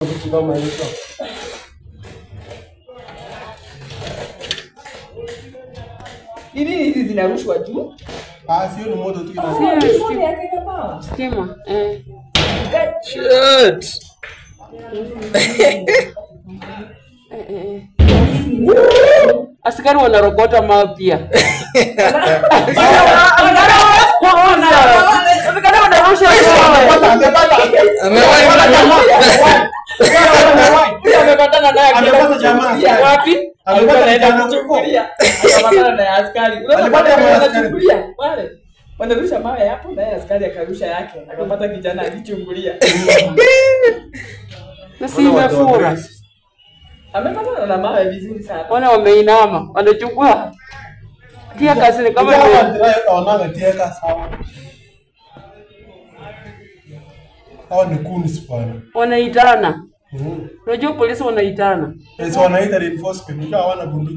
Kitu kama hicho. Nini hizi zinarushwa juu? Sio ni moto tu kina. Stima. Shit. Askari wanarokota mapya. Askari wanarusha amepatana naye amepata jamaa wapi? Alikuwa anaenda kuchungulia. Akapatana na askari. Anachukulia wale. Wanarusha mawe hapo na askari akarusha yake. Akapata kijana akichungulia. Na si imefura. Amepatana na mawe vizuri sana. Wana wameinama, wanachukua. Tia kasi kama ndio wanaanga tia kasi sawa. Hao ni kuni bwana. Wanaitana. Unajua polisi wanaitana. Wanaita reinforcement, ndio hawana bunduki.